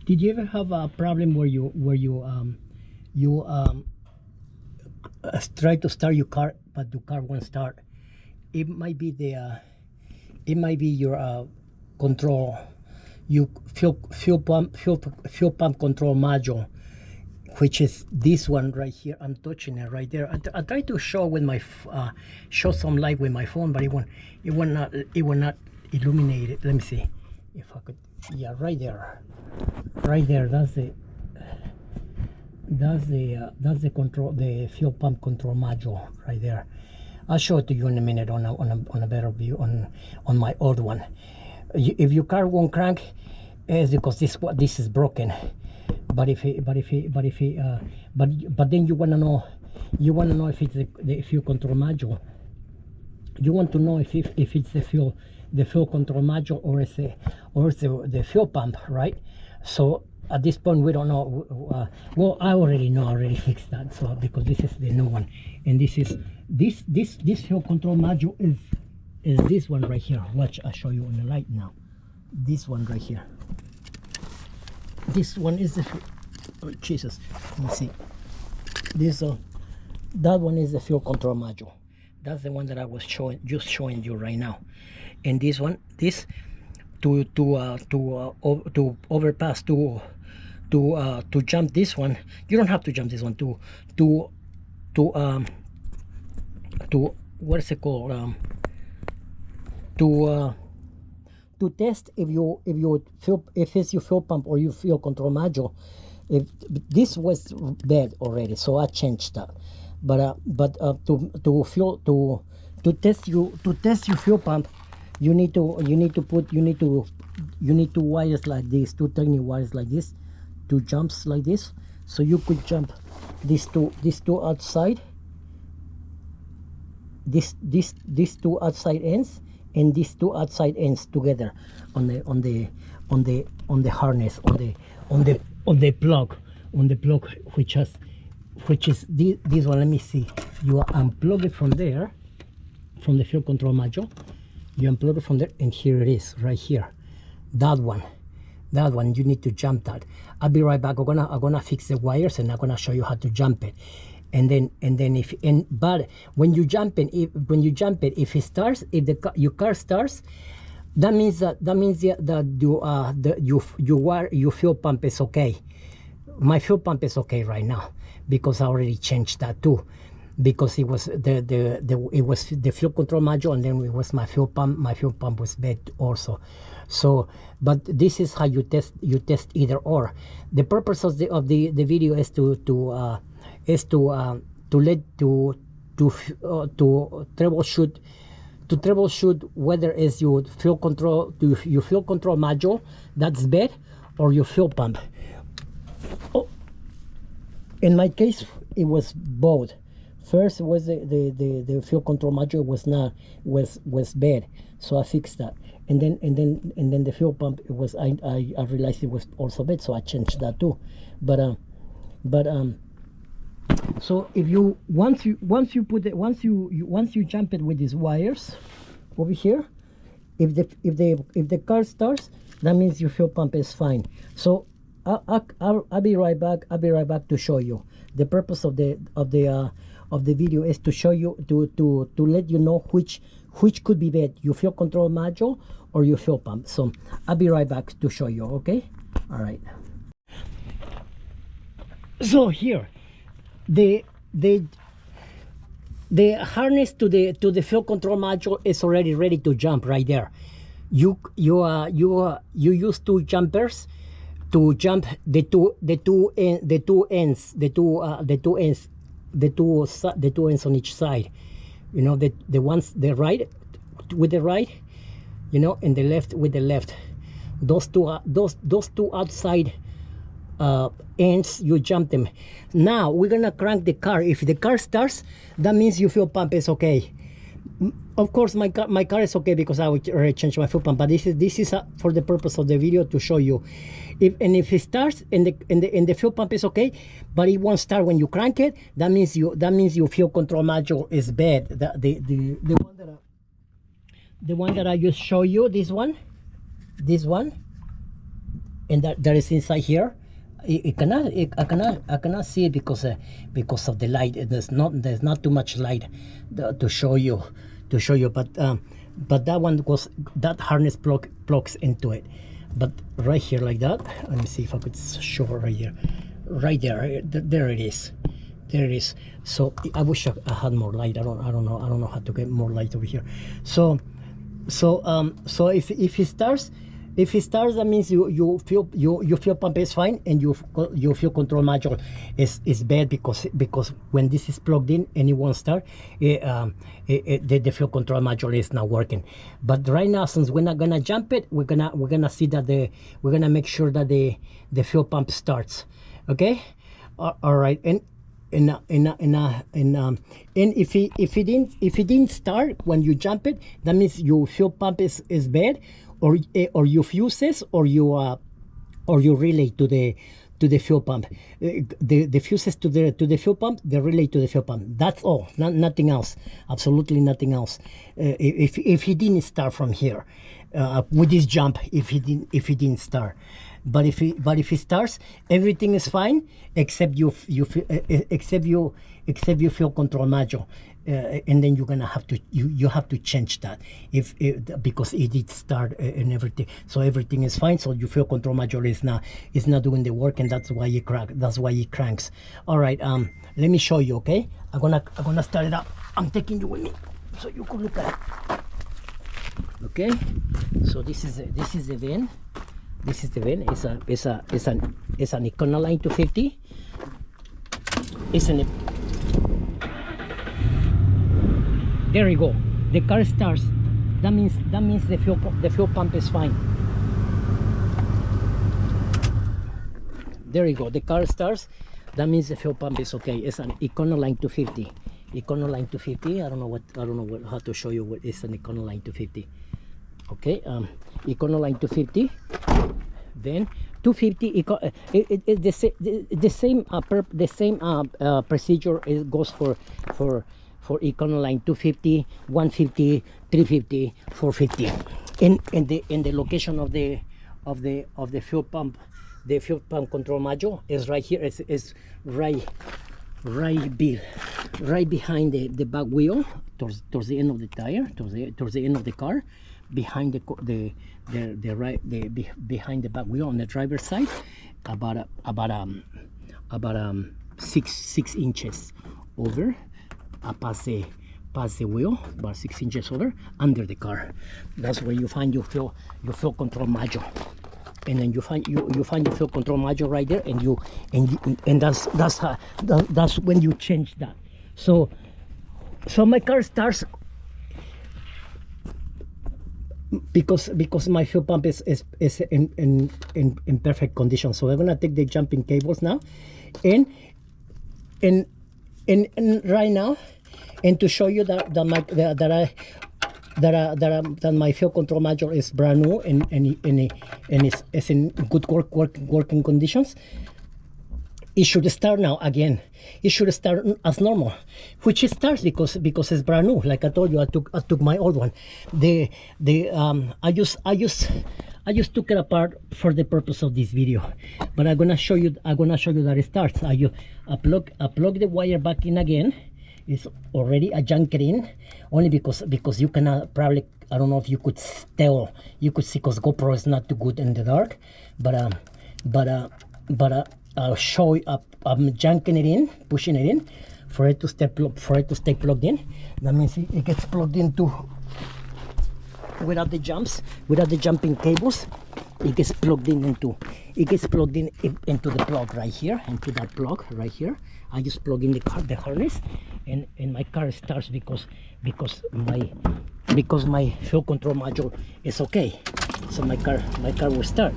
Did you ever have a problem where you try to start your car but the car won't start? It might be your control, you fuel pump control module, which is this one right here. I'm touching it right there. I tried to show with my show some light with my phone, but it will not illuminate it. Let me see if I could. Yeah, right there. That's the control, the fuel pump control module right there. I'll show it to you in a minute on a better view on my old one. If your car won't crank, it's because this is broken. But then you wanna know if it's the fuel control module. You want to know if it's the fuel control module or it's the fuel pump, right? So at this point we don't know. Well, I already fixed that, so because this is the new one, and this fuel control module is this one right here. Watch, I'll show you on the light now. This one right here. This one is the oh Jesus, let me see. That one is the fuel control module. That's the one that I was showing you right now. And this one, to overpass, to jump this one, you don't have to jump this one. To what is it called? To test if it's your fuel pump or your fuel control module. If this was bad already, so I changed that. But to test your fuel pump, you need to wires like this, two tiny wires like this, two jumps like this. So you could jump these two outside, these two outside ends, and these two outside ends together on the harness, on the plug, which is this one. Let me see. You unplug it from there, from the fuel control module. You unplug it from there, and here it is, right here. That one. You need to jump that. I'll be right back. I'm gonna fix the wires, and I'm gonna show you how to jump it. But when you jump it, if it starts, your car starts, that means that your fuel pump is okay. My fuel pump is okay right now, because I already changed that too, because it was the fuel control module, and then it was my fuel pump. My fuel pump was bad also. So, but this is how you test either or. The purpose of the video is to troubleshoot whether it's your fuel control module that's bad, or your fuel pump. Oh, in my case, it was both. First was the fuel control module was bad, so I fixed that, and then the fuel pump, it was I realized it was also bad, so I changed that too. So if you once you jump it with these wires over here, if the car starts, that means your fuel pump is fine. So I'll be right back. I'll be right back to show you. The purpose of the video is to show you, to let you know which could be bad, your fuel control module or your fuel pump. So I'll be right back to show you. Okay, all right. So here, the harness to the fuel control module is already ready to jump right there. You use two jumpers to jump the two ends on each side. You know, the ones, the right with the right, you know, and the left with the left. Those two outside ends, you jump them. Now we're gonna crank the car. If the car starts, that means your fuel pump is okay. Of course, my car is okay, because I already changed my fuel pump. But this is for the purpose of the video, to show you. If it starts and the fuel pump is okay, but it won't start when you crank it, that means your fuel control module is bad. The one that I just show you, this one, and that is inside here. I cannot see it because of the light. There's not too much light to show you, but that one that harness plugs into it. But right here like that, let me see if I could show it right here, right there, there it is. There it is. So I wish I had more light. I don't know how to get more light over here. So if it starts, that means you feel pump is fine, and your fuel control module is bad because when this is plugged in and it won't start, the fuel control module is not working. But right now, since we're not gonna jump it, we're gonna see that we're gonna make sure that the fuel pump starts. Okay, all right. And if it didn't start when you jump it, that means your fuel pump is bad, or your fuses, or your relay to the fuel pump. The fuses to the fuel pump, the relay to the fuel pump. That's all. Nothing else. Absolutely nothing else. If he didn't start from here with this jump, if he didn't start. But if he starts, everything is fine except your fuel control module, and then you're gonna have to have to change that because it did start and everything. So everything is fine. So your fuel control module is not doing the work, and that's why it cranks. All right. Let me show you. Okay. I'm gonna start it up. I'm taking you with me so you can look at it. Okay. So this is the van. This is the van. It's an Econoline250. There you go. The car starts. That means the fuel pump is fine. There you go. The car starts. That means the fuel pump is okay. It's an Econoline250. Econoline250. I don't know how to show you what is an Econoline250. Okay, Econoline250. Then 250. The same procedure goes for Econoline250, 150, 350, 450. In the location of the fuel pump, the fuel pump control module is right here. It's right behind the back wheel, towards the end of the tire, towards the end of the car, behind behind the back wheel on the driver's side, about 6 inches over, past the wheel, about 6 inches over, under the car. That's where you find your fuel control module. And then you find your fuel control module right there, and that's when you change that. So my car starts because my fuel pump is in perfect condition. So we're gonna take the jumping cables now, and right now, and to show you that my fuel control module is brand new and it's in good working conditions. It should start now again. It should start as normal, which it starts because it's brand new. Like I told you, I took my old one. I just took it apart for the purpose of this video, but I'm gonna show you that it starts. I plug the wire back in again. It's already junkered in, only because you cannot probably, I don't know if you could tell, you could see, because GoPro is not too good in the dark, but I'll show you. I'm junking it in, pushing it in for it to stay plugged in. That means it gets plugged into without the jumping cables. It gets plugged into the plug right here, into that plug right here. I just plug in the harness, and my car starts because my fuel control module is okay. So my car will start.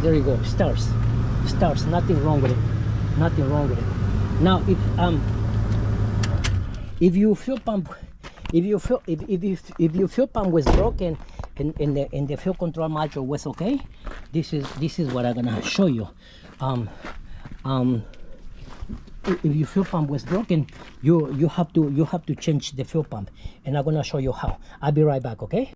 There you go. Starts. Nothing wrong with it. Now if your fuel pump was broken and the fuel control module was okay, this is what I'm gonna show you. If your fuel pump was broken, you have to change the fuel pump, and I'm gonna show you how. I'll be right back. Okay.